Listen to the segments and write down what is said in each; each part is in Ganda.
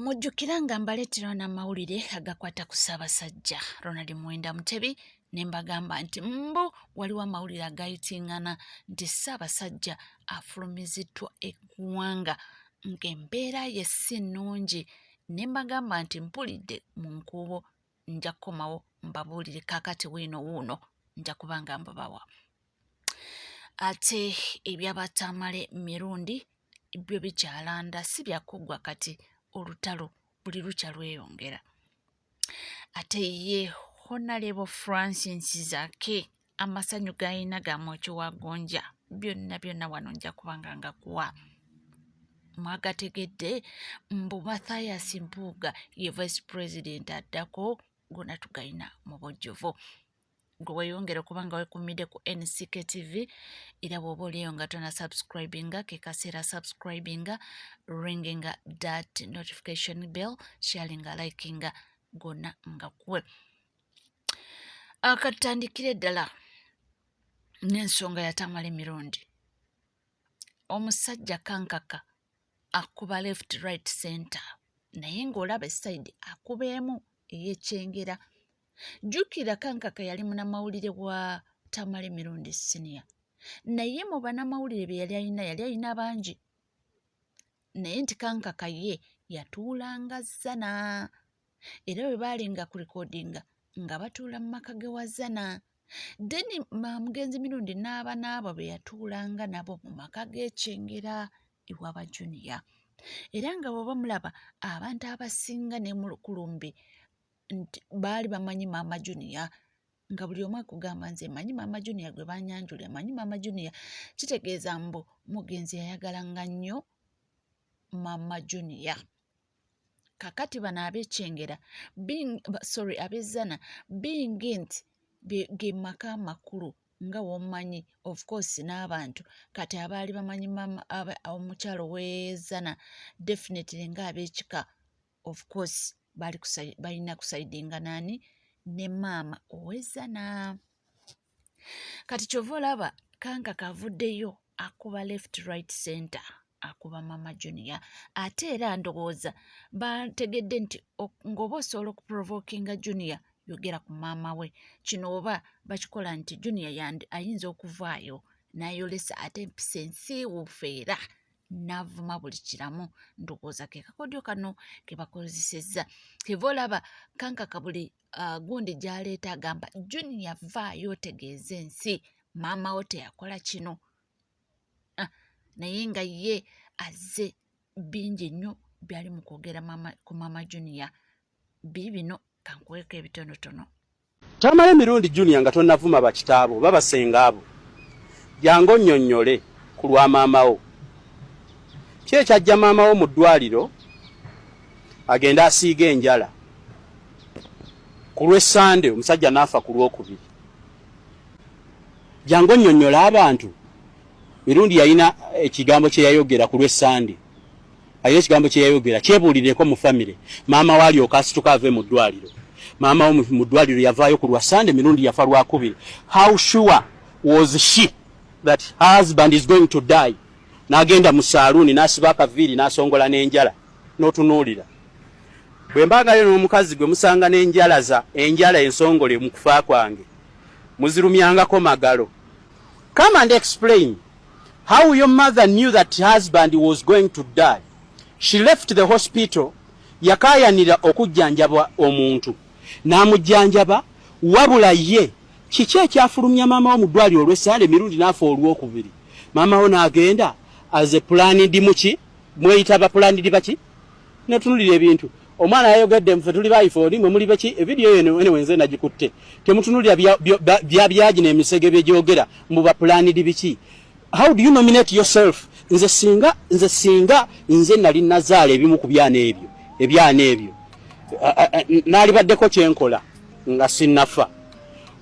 Mujjukira nga mbaleetera n'amawulire agakwata ku Ssaabasajja Ronald Muwenda Mutebi ne mbagamba nti waliwo amawulire agayitingana nti Ssaabasajja afulumiziddwa eggwanga ng'embeera ye si nnungi, ne mbagamba nti mpulidde mu nkuubo nja kukomawo mbabuulire kaakati wuuno nja kuba nga mbabawa. Ate ebyabatamale mirundi byo bikyalanda si byakuggwa kati olutalo buli lukya lweyongera. Ate ye Honorable Francis Zaake amasanyu gayina ga Mwoki wa Gonja byonna wano nja kubanga ngakuwa. Mwagategedde mbu Mathias Mpuuga ye Vice President addako gonna tugayina mu bujjuvu. Gwe weeyongera okubanga weekuumidde ku NCK TV era bw'oba oliyo nga tona subscribinga ke kaseera subscribinga, ringinga that notification bell, sharinga, likinga gonna nga kuwe. Akatandikire ddala n'ensonga yatamala emirundi. Omusajja kankaka akuba left right center naye ng'olaba esayidi akubeemu ey'ekyengera. Jjukira kankaka yali munnamawulire wa Tamale Mirundi Senior, naye mu bannamawulire be yali alina bangi, naye nti kankaka ye yatuulanga Zana era bwe baalinga ku recordinga nga batuula mu maka ge wa Zana. Then Mugenzi Mirundi n'abo be yatuulanga nabo mu maka g'ekyengera ewaba Junior, era nga bw'oba mulaba abantu abasinga ne mu Lukulumbi nti baali bamanyi Maama Junior, nga buli omu akugamba nze manyi Maama Junior gwe banyanjula, manyi Maama Junior. Kitegeeza mbu Mugenzi yayagalanga nnyo Maama Junior. Kakati bano ab'ekyengera ab'ezzana bingi nti ge maka makulu nga womanyi, of course n'abantu kati abaali bamanyi omukyalo w'ezzana definitely nga ab'ekika of course balina kusaidinga nani ne maama ow'ezzana. Kati kyova olaba kankaka avuddeyo akuba left right center akuba Maama Junior. Ate era ndowooza bategedde nti ng'oba osobola okuprovokinga Junior yogera ku maama we, kino oba bakikola nti Junior ayinza okuvaayo n'ayolesa ate empisa ensiiwuufu era n'avuma buli kiramu. Ndowooza ke kakodyo kano ke bakozesezza. Keva olaba kankaka buli gundi gy'aleeta agamba Junior vaayo otegeeza ensi maama wo teyakola kino. Naye nga ye azze bingi nnyo byali mu kwogera ku Maama Junior. Biibino kankuweeko ebitonotono. Tamale Mirundi Junior nga tonnavuma bakitaabo babasenga abo, jangu onnyonnyole ku lwa maama wo. Ki ekyajja maama wo mu ddwaliro agenda asiiga enjala ku lw'Essande omusajja n'afa ku lwokubiri? Jangu onnyonnyole abantu. Mirundi yalina ekigambo kye yayogera ku lw'Essande, alina ekigambo kye yayogera kyebuulireko mu famire. Maama we alyoka asituka ave mu ddwaliro. Maama wo mu ddwaliro yavaayo ku lwa Ssande, Mirundi yafa lwakubiri. How sure was she that her husband is going to die? N'agenda mu saaluuni n'asiba akaviiri n'asongola n'enjala n'otunuulira. Bwe mbaagayo n'omukazi gwe musanga n'enjala ensongole mu kufa kwange, muzirumyangako magalo. Come and explain how your mother knew that her husband was going to die. She left the hospital, yakaayanira okujjanjaba omuntu n'amujjanjaba, wabula ye kiki ekyafulumya maama wo mu ddwaliro olw'Essande, Mirundi n'afa olwokubiri. Maama wo n'agenda as a planned muki mweyita ba planned baki netunulira ebintu. Omwana yayogedde mfe tuli ba iPhone mwe muli baki evidiyo eno ene wenze nagikutte temutunulira byaji n'emisege by'egyogera mu ba planned biki. How do you nominate yourself? Nze singa nze nali nazaala ebimu ku ebyana ebyo naali baddeko kyenkola nga sinnafa.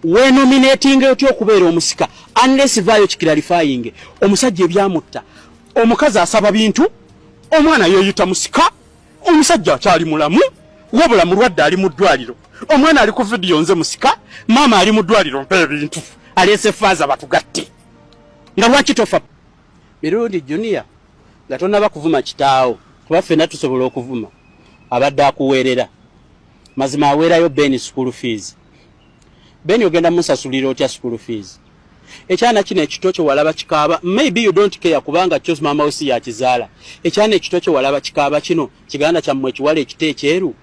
We nominating otyo okubeera omusika unless vaayo kikiralifying omusajja ebyamutta, omukazi asaba bintu, omwana yeeyita musika, omusajja akyali mulamu wabula mulwadde ali mu ddwaliro, omwana ali ku vidiyo nze musika, maama ali mu ddwaliro mpa ebintu, aleese faaza batugatte. Nga lwaki tofa? Mirundi Junior nga tonnaba kuvuma kitaawo kuba ffenna tusobola okuvuma. abadde akuweerera mazima aweerayo Ben school fees. Ben ogenda musasulira otya school fees? Ekyana kino ekito kyo walaba kikaaba, maybe you don't care kubanga kyo mama we si yakizaala. Ekyana ekito kyo walaba kikaaba kino kiganda kyammwe kiwala ekite ekyeru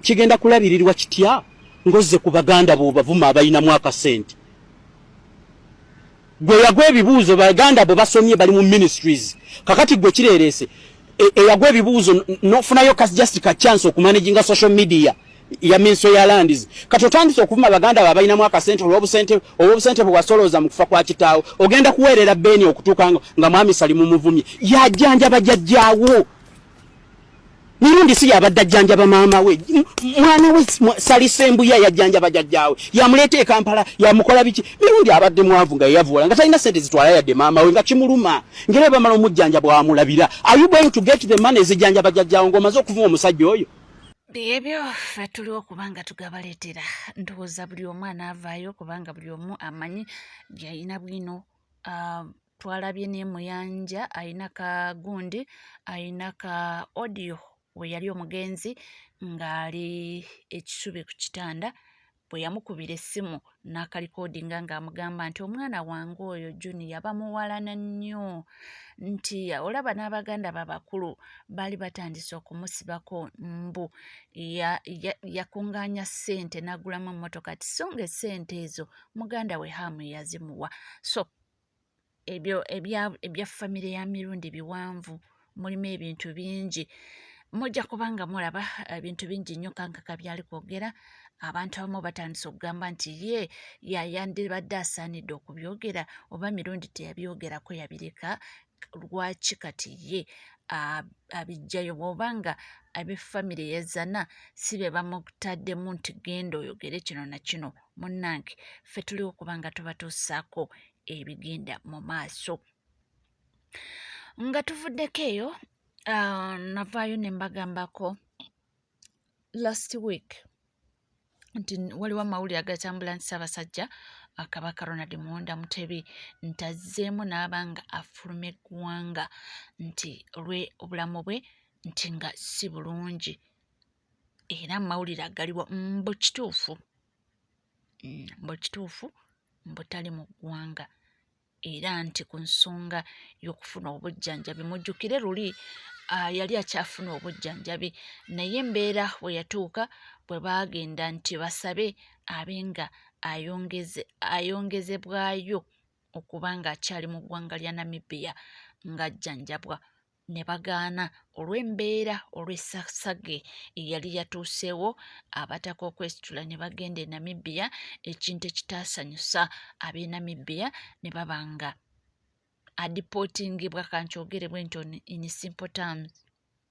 kigenda kulabirirwa kitya ngozze ku baganda bo bavuma abayinamu akasente. Gwe yagwe ebibuuzo baganda bo basomye bali mu ministries kakati gwe kireerese yagwe ebibuuzo nofunayo just ka chance okumanaginga social media ya minso ya landis katotandise okuvuma baganda babayinamu akasente olw'obusente bwasoloza mu kufa kwa kitaawo ogenda kuweerera Ben okutuuka nga mwami Salimu muvumye yajjanjaba jjajjaawo mirundi si yabadde ajjanjaba maama we mwana we Salisembuya yajjanjaba jjajjaawe yamuleeta e Kampala yamukola biki mirundi abadde mwavu nga yavuwala nga talina sente zitwala yadde maama we nga kimuluma ngere bamala omujjanjaba wamulabira are you going to get the money zijjanjaba jjajjaawo ng'omaze okuvuma omusajja oyo? Ebyo ffe tuli okubanga tugabaleetera ndowooza buli omu anaavaayo kubanga buli omu amanyi gy'ayina bwino. Twalabye ne Muyanja ayina ka gundi ayina ka audio we yali omugenzi ng'ali ekisubi ku kitanda bwe yamukubira essimu n'akalikodinga ng'amugamba nti omwana wange oyo Junior bamuwalana nnyo nti olaba n'abaganda babakulu baali batandise okumusibako mbu yakungaanya ssente n'agulamu emmotoka ti so nga essente ezo muganda we Hamu yazimuwa. So ebyo ebya famire ya mirundi biwanvu mulimu ebintu bingi mujja kubanga mulaba ebintu bingi nnyo kankaka byali kwogera. Abantu abamu batandise okugamba nti ye yandibadde asaanidde okubyogera oba mirundi teyabyogerako yabireka lwaki kati ye abijjayo bw'obanga ab'effamire yazana si be bamutaddemu nti genda oyogere kino na kino munnange ffe tuli okubanga tubatuusaako ebigenda mu maaso. Nga tuvuddeko eyo navaayo ne mbagambako last week nti waliwo amawulire agatambula nti Ssaabasajja Kabaka Ronald Muwunda Mutebi ntazzeemu n'abanga afuluma eggwanga nti obulamu bwe nti nga si bulungi era amawulire agaliwo mbu kituufu mbutali mu ggwanga era nti ku nsonga y'okufuna obujjanjabi mujjukire luli yali akyafuna obujjanjabi naye embeera we yatuuka bwe baagenda nti basabe abenga ayongezebwayo okuba nga akyali mu ggwanga lya Namibia ng'ajjanjabwa ne bagaana olw'embeera olw'essasage eyali yatuuseewo abataka okwesitula ne bagenda e Namibia ekintu ekitaasanyusa ab'e Namibia ne babanga adipootingibwa kankyogere bwe nti in simple terms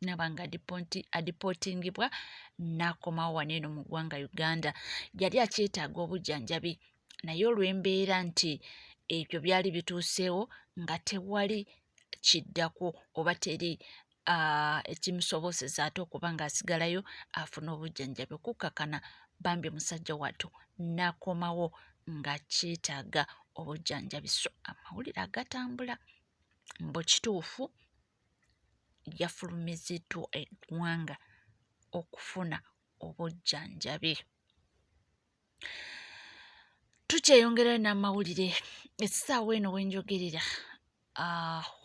nabanga adipootingibwa n'akomawo wano eno mu ggwanga Uganda. Yali akyetaaga obujjanjabi naye olw'embeera nti ebyo byali bituuseewo nga tewali kiddako oba teri ekimusobozesa ate okuba ng'asigalayo afuna obujjanjabi okukkakana bambi musajja wattu n'akomawo ng'akyetaaga obujjanjabi. So amawulire agatambula mbu kituufu yafulumiziddwa eggwanga okufuna obujjanjabi. Tukyeyongerayo n'amawulire essaawa eno wenjogerera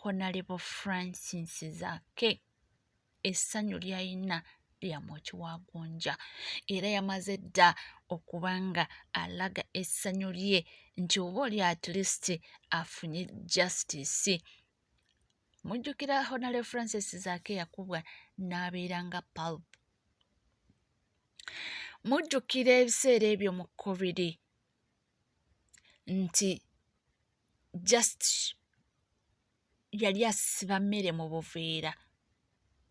Honorable Francis Zaake essanyu ly'ayina lyamu kiwagonja era yamaze dda okubanga alaga essanyu lye nti oba oli at least afunye justice. Mujjukira Honorable Francis Zaake yakubwa n'abeera nga pulp. Mujjukira ebiseera ebyo mu COVID nti just yali asiba mmere mu buveera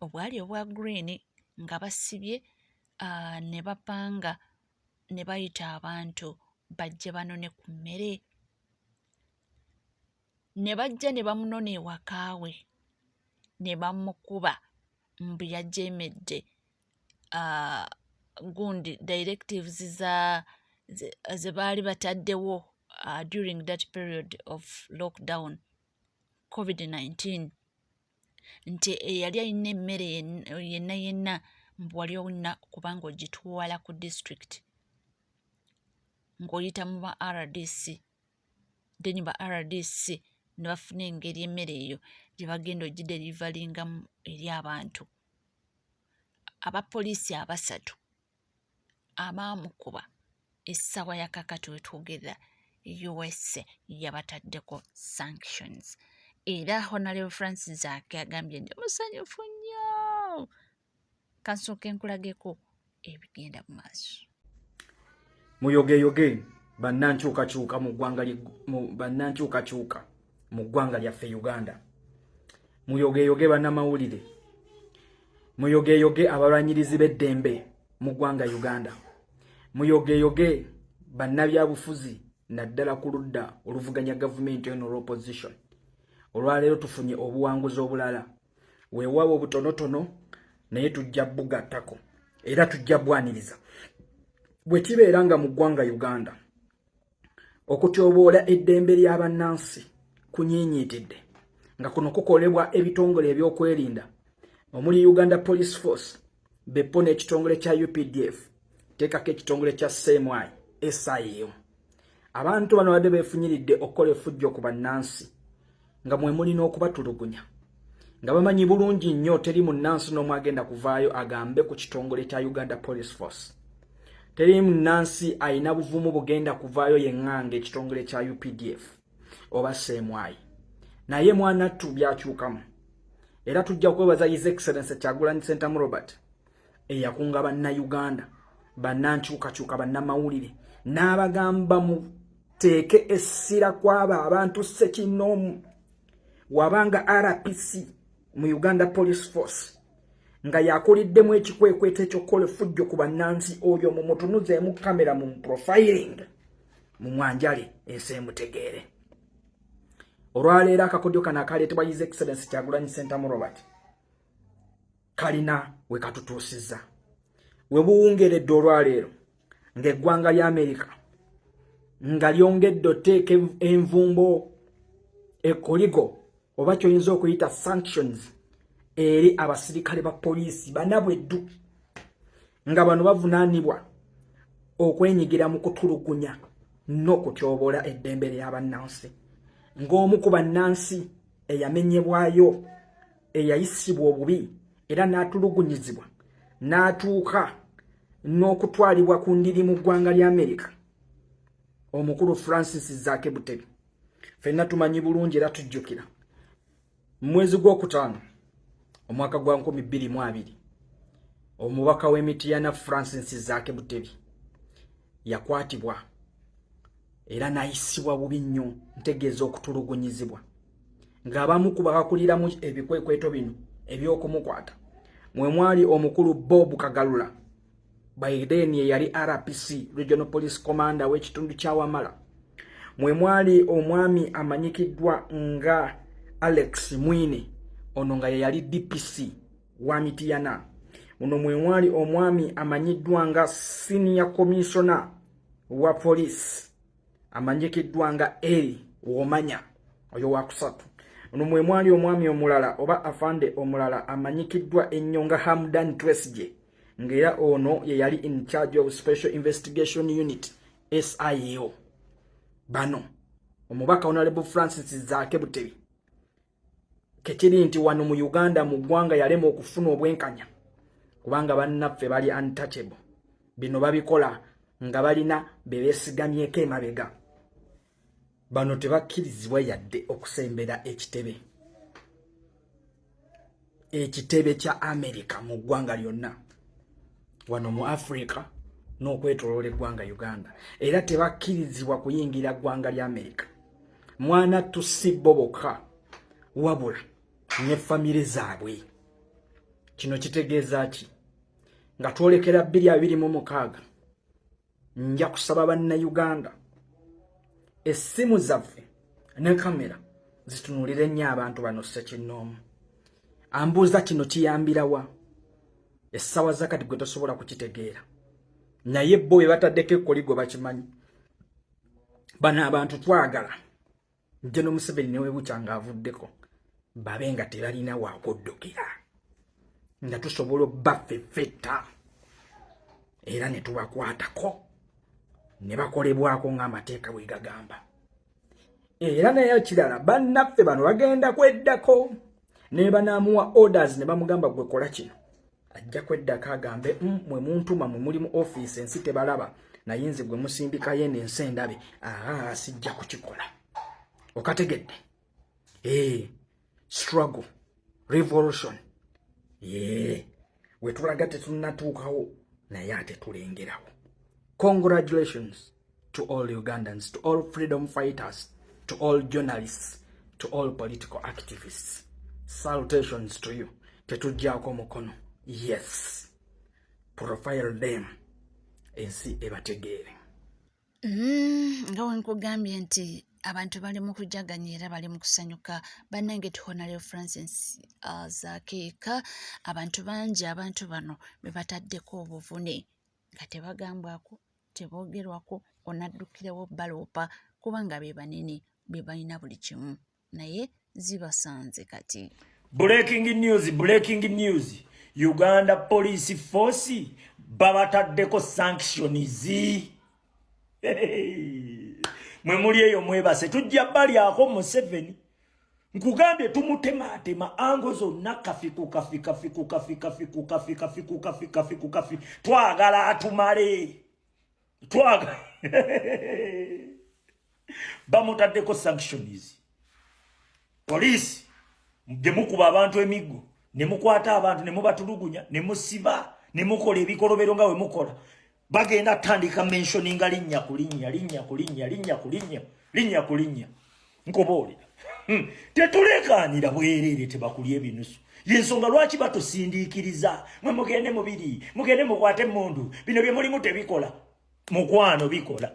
obwali obwa green nga basibye ne bapanga ne bayita abantu bajje banone ku mmere ne bajja ne bamunona ewakaawe ne bamukuba mbu yajeemedde gundi directives ze baali bataddewo during that period of lockdown COVID-19 nti eyali alina emmere yenna wali owulina kubanga ogituwala ku district ng'oyita mu ba RDC then ba RDC ne bafuna engeri emmere eyo gye bagenda ogiderivalingamu eri abantu. Abapoliisi 3 abaamukuba essawa ya kakati wetwogerera USA yabataddeko sanctions. Era Honorable Francis Zaake agambye nti musanyufu nnyo. Kansooka enkulageko ebigenda mu maaso. Muyogeyoge bannankyukakyuka mu ggwanga lyaffe Uganda. Muyogeyoge bannamawulire. Muyogeyoge abalwanyirizi b'eddembe mu ggwanga Uganda. Muyogeyoge bannabyabufuzi naddala ku ludda oluvuganya gavumenti eno opposition. Olwaleero tufunye obuwanguzi obulala. Weewaawo obutonotono naye tujja bugattako era tujja bwaniriza. Bwe kibeera nga mu ggwanga Uganda okutyoboola eddembe ly'abannansi kunyiinyiitidde nga kuno kukolebwa ebitongole ebyokwerinda omuli Uganda Police Force, BEPO n'ekitongole kya UPDF, teekako ekitongole kya CMI, SIU. Abantu bano badde beefunyiridde okukola effujjo ku bannansi nga mwe mulina okubatulugunya nga bamanyi bulungi nnyo teri munnansi n'omu agenda kuvaayo agambe ku kitongole kya Uganda Police Force. Teri munnansi ayina buvumu bugenda kuvaayo yeŋŋanga ekitongole kya UPDF oba CMI. Naye mwanattu byakyukamu. Era tujja kwebaza His Excellency Kyagulanyi Ssentamu Robert eyakunga bannayuganda bannankyukakyuka bannamawulire n'abagamba muteeke essira kw'abo abantu ssekinnoomu wabanga RPC mu Uganda Police Force nga yakoliddemu ekikwekweto ekyokukola effujjo ku bannansi oyo mu mutunuzeemu kamera mu profiling mu mwanjale ensi emutegeere. Olwaleero akakodyo kano akaleetebwa His Excellency Kyagulanyi Ssentamu Robert kalina we katutuusizza. We buwungeredde olwaleero ng'eggwanga lya Amerika nga lyongedde oteeka envumbo ekoligo oba kyoyinza okuyita sanctions eri abasirikale ba poliisi banabweddu nga bano bavunaanibwa okwenyigira mu kutulugunya n'okutyoboola eddembe ly'abannansi. Ng'omu ku bannansi eyamenyebwayo eyayisibwa obubi era n'atulugunyizibwa n'atuuka n'okutwalibwa ku ndiri mu ggwanga lya Amerika, omukulu Francis Zaake Butebi. Ffenna tumanyi bulungi era tujjukira mu mwezi gw'okutaano omwaka gwa 2020 omubaka w'Emityana Francis Zaake Butebi yakwatibwa era n'ayisibwa bubi nnyo, ntegeeza okutulugunyizibwa, ng'abamu ku bakakuliramu ebikwekweto bino eby'okumukwata mwe mwali omukulu Bob Kagalula Biden eyali RPC Regional Police Commander w'ekitundu kya Wamala, mwe mwali omwami amanyikiddwa nga Alex Mwine ono nga yali DPC wa Mityana, muno mwe mwali omwami amanyiddwa nga Senior Commissioner wa Police amanyikiddwa nga Eri Womanya oyo wakusatu, muno mwe mwali omwami omulala oba afande omulala amanyikiddwa ennyo nga Hamdan Twesje ng'era ono ye yali in charge of Special Investigation Unit SIO. Bano omubaka Honorable Francis Zaake Butebi kekiri nti wano mu Uganda mu ggwanga yalema okufuna obwenkanya kubanga bannaffe bali untouchable. Bino babikola nga balina bebeesigamyeko emabega. Bano tebakkirizibwa yadde okusembera ekitebe kya Amerika mu ggwanga lyonna wano mu Africa n'okwetoloola eggwanga Uganda, era tebakkirizibwa kuyingira ggwanga lya Amerika. Mwana tusibo bokka wabula ne famire zaabwe. Kino kitegeeza ki? Nga twolekera 2026 nja kusaba bannayuganda essimu zaffe ne kamera zitunuulire nnyo abantu bano ssekinnoomu. Ambuuza kino kiyambirawa? Essawa zakati gwe tosobola kukitegeera, naye bo bwe bataddeko ekkoligo bakimanyi. Bano abantu twagala General Museveni newe bukyanga avuddeko babe nga tebalina waakuddukira. nga tusobola baffeffetta era ne tubakwatako ne bakolebwako ng'amateeka bwe gagamba. Era naye ekirala bannaffe bano bagenda kweddako ne banaamuwa orders ne bamugamba gwe kola kino ajja kweddako agambe mwe muntuma mwe muli mu office ensi tebalaba naye nze gwe musimbika yene ensi endabe sijja kukikola. Okategedde struggle revolution wetulaga tetunnatuukawo naye ate tulengerawo. Congratulations to all Ugandans, to all freedom fighters, to all journalists, to all political activists. Salutations to you. Tetujjaako mukono. Yes. Profile them ensi ebategeere. Nga wenkugambye nti abantu bali mu kujaganya era bali mu kusanyuka. Bannange tuhonaleyo Francis Zakeeka, abantu bangi abantu bano be bataddeko obuvune nga tebagambwako tebogerwako onaddukirewo baloopa kubanga be banene be balina buli kimu naye zibasanze kati. Breaking news. Uganda Police Force babataddeko sanctions. Mwe muli eyo mwebase tujja bali ako mu 7 nkugambye tumutematema ango zonna kafiku twagala atumale bamutaddeko sanctions. Police mukuba abantu emiggo ne mukwata abantu ne mubatulugunya ne musiba ne mukola ebikolobero nga we mukola bagenda tandika mentioninga linnya kulinnya nkobole tetulekanira bwerere tebakulye ebinusu yensonga lwaki batusindiikiriza mwe mugende mubiri mugende mukwate mundu bino bye mulimu tebikola mukwano bikola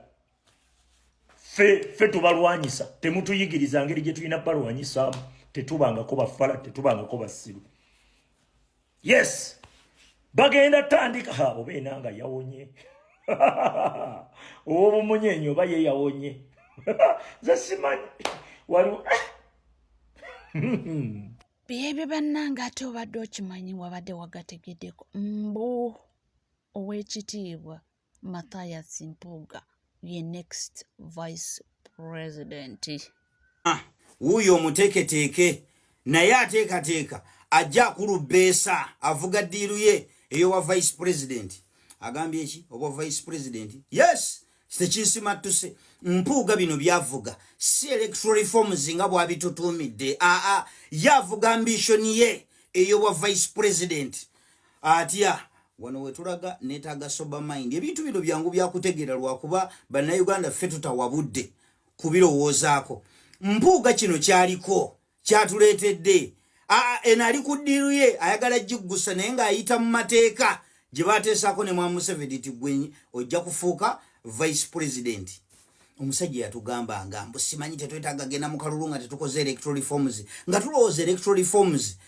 fe tubalwanyisa temutuyigiriza ngeri gye tulina balwanyisaamu tetubangako bafala tetubangako basiru. Yes bagenda tandika obenanga yawonye obo munyenyo baye yawonye zasimanyi walu byebyo bannanga ate obadde okimanyi wabadde wagategeddeko mbu ow'ekitiibwa Mathias Mpuuga ye next vice president. Uyo omuteeketeeke naye ateekateeka ajja kulubbeesa avuga ddiiru ye eyo wa vice president. Agambye eki oba vice president? Yes, tekinsimattuse. Mpuuga bino byavuga si electoral reforms nga bwabitutuumidde. Yavuga ambition ye eyo wa vice president. Atya wano wetulaga neetaaga sober mind. Ebintu bino byangu byakutegeera lwakuba bannayuganda ffe tutawabudde kubirowoozaako. Mpuuga kino kyaliko kyatuleetedde enali ku ddiiru ye ayagala jiggusa naye ng'ayita mu mateeka gye baateesaako ne mwa Museveni ti gwe ojja kufuuka vice president. Omusajja yatugambanga mbu simanyi tetwetaaga genda mu kalulu nga tetukoze electoral reforms nga tulowooza electoral reforms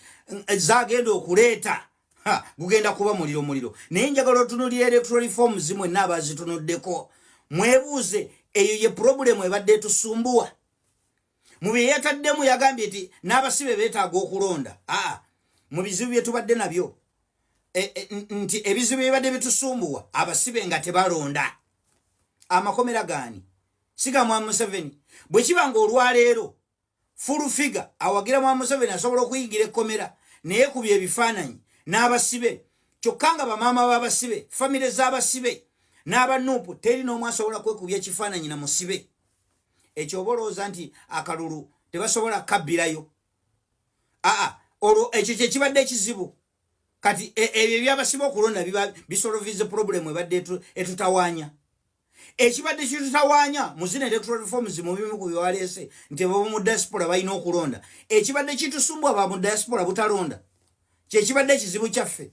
zaagenda okuleeta gugenda kuba muliro naye njagala otunuulira electoral reforms mwenna abaazitunuddeko mwebuuze eyo ye problemu ebadde etusumbuwa. Mu bye yataddemu yagambye nti n'abasibe beetaaga okulonda. Mu bizibu bye tubadde nabyo nti ebizibu ebibadde bitusumbuwa abasibe nga tebalonda. Amakomera gaani siga mwa Museveni bwe kibanga olwaleero full figure awagira mwa Museveni asobola okuyigira ekkomera naye kubye ebifaananyi n'abasibe kyokka nga bamaama b'abasibe famire z'abasibe n'abanuupu teri n'omu asobola kwekubya ekifaananyi na musibe. Ekyo obolooza nti akalulu tebasobola kabbirayo. Olwo ekyo kyekibadde ekizibu kati ebyo byabasiba okulonda bisolovize problemu ebadde etutawaanya. Ekibadde kitutawaanya muzina electoral reforms mu bimu ku byewaleese nti bo mu diaspora balina okulonda. Ekibadde kitusumbwa ba mu diaspora butalonda kyekibadde ekizibu kyaffe.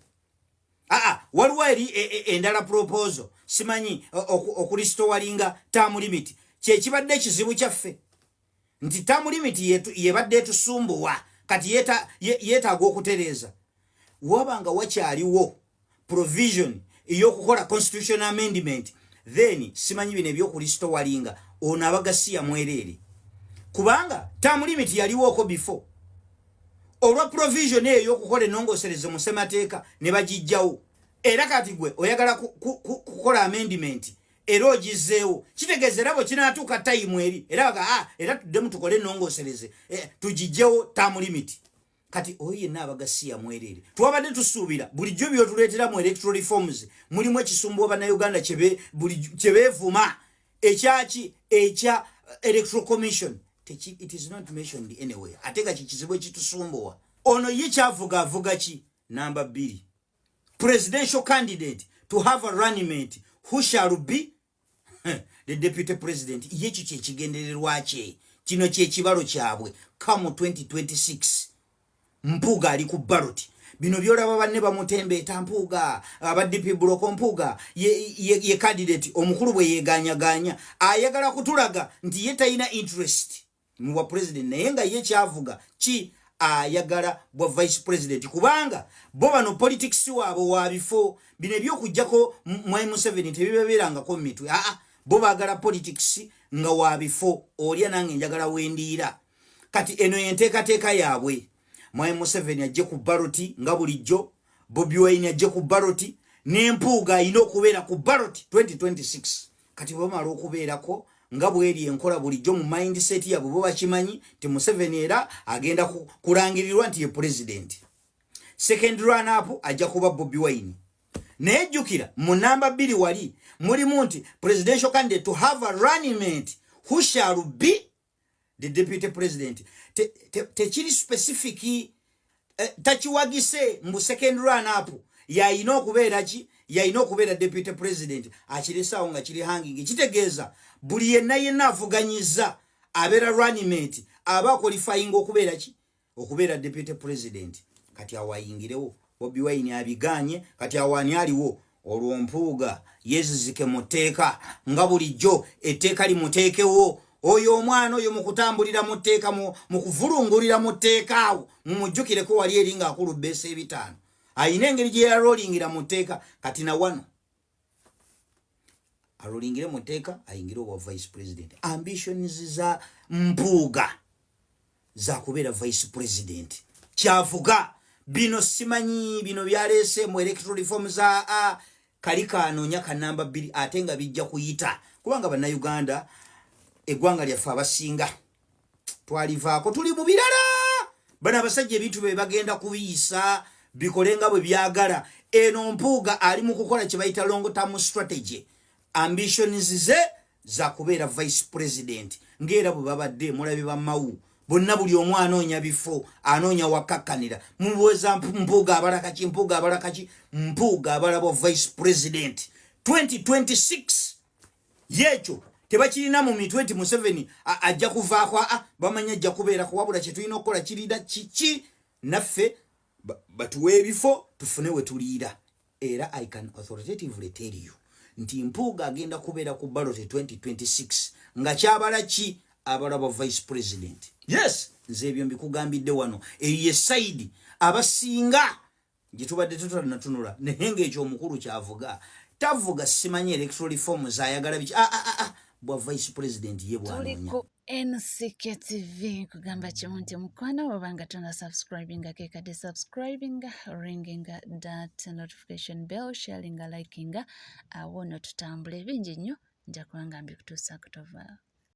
Waliwo eri endala proposal simanyi okulistowalinga term limit kyekibadde ekizibu kyaffe nti term limit yebadde etusumbuwa kati yeetaaga okutereeza. Wabanga wakyaliwo provision ey'okukola constitutional amendment then simanyi bino ebyokulistowalinga ono abagasiya mwereere kubanga term limit yaliwooko before. olwa provision eyo okukola ennongosereze mu ssemateeka ne bagijjawo era kati gwe oyagala kukola amendment era ogizzeewo kitegeeza era bwe kinaatuuka tayimu eri era baga era tuddemu tukole ennongosereze tugijjewo term limit kati oyo yenna abagasiya mwerere twabadde tusuubira bulijjo byotuleetera mu electoral reforms mulimu ekisumbu abannayuganda kyebeevuma ekyaki ekya electoral commission it is not mentioned anywhere ate nga kikizibu ekitusumbuwa ono ye kyavuga avuga ki number 2 presidential candidate to have a running mate who shall be the deputy president ye kiki ekigendererwa kye kino kyekibalo kyabwe come 2026 Mpuga ali ku ballot bino byolaba banne bamutembeeta Mpuga abaddipi buloko Mpuga ye candidate omukulu bwe yeganyaganya ayagala kutulaga nti ye talina interest mu bwa president naye nga ye kyavuga ki ayagala bwa vice president kubanga bo bano politics wabo wabifo bino ebyokujjako Mwai Museveni tebibeerangako mu mitwe bo baagala politics nga wabifo olya nange njagala wendiira kati eno yenteekateeka yaabwe Mwai Museveni ajje ku ballot nga bulijjo Bobi Wine ajje ku ballot n'Empuuga ayina okubeera ku ballot 2026 kati bamala okubeerako nga bweri enkola bulijjo mu mindset yabwe bo bakimanyi ti Museveni era agenda kulangirirwa nti ye president second run up ajja kuba Bobi Wine naye jjukira mu namba 2 wali mulimu nti presidential candidate to have a running mate who shall be the deputy president tekiri specific tachiwagise mu second run up yayina okubeera ki yayina okubeera deputy president akiresawo nga kiri hanging kitegeeza buli yenna avuganyiza abeera running mate aba qualifying okubeera ki okubeera deputy president kati awayingirewo Bobi Wine abiganye kati awani aliwo olwo Mpuuga yezizike mu tteeka nga bulijjo etteeka limuteekewo oyo omwana oyo mukutambulira mu tteeka mu kuvulungulira mu tteeka awo mumujjukireko wali eri nga akulubba ese 5 ayina engeri gye yarolingira mu tteeka kati na wano arolingire mu tteeka ayingire obwa vice president ambitions za Mpuuga za kubeera vice president kyavuga bino simanyi bino byalese mu electoral reforms za kalika anonya ka namba 2 ate nga bijja kuyita kubanga bannayuganda eggwanga lyaffe abasinga twalivaako tuli mu birala bana abasajja ebintu bye bagenda kubiyisa bikolenga bwe byagala eno Mpuuga ali mu kukola kye bayita long term strategy ambitions ze za kubeera vice president ngera bwe babadde mulabe ba Mau bonna buli omu anoonya bifo anoonya wakakkanira mubuweza Mpuuga abalakaki Mpuuga abalakaki Mpuuga abalabo vice president 2026 yecho tebakirina mu mitwe nti Museveni ajja kuvaako bamanya ajja kubeerako wabula kye tulina okukola kirida kiki naffe batuwe ebifo tufune we tuliira era I can authoritatively tell you nti Mpuuga agenda kubeera ku ballot 2026 nga kyabala ki abalaba vice president yes nze ebyo mbikugambidde wano eyo side abasinga gye tubadde tutanatunula naye ng'ekyo omukulu kyavuga tavuga simanyi electoral reforms ayagala biki bwa vice president ye bwanonya tuliko NCK TV kugamba kimu nti mukwano wabanga tuna subscribinga kekade subscribinga ringinga that notification bell sharinga likinga awo no tutambule bingi nnyo nja kubanga mbikutuusa kutovaawo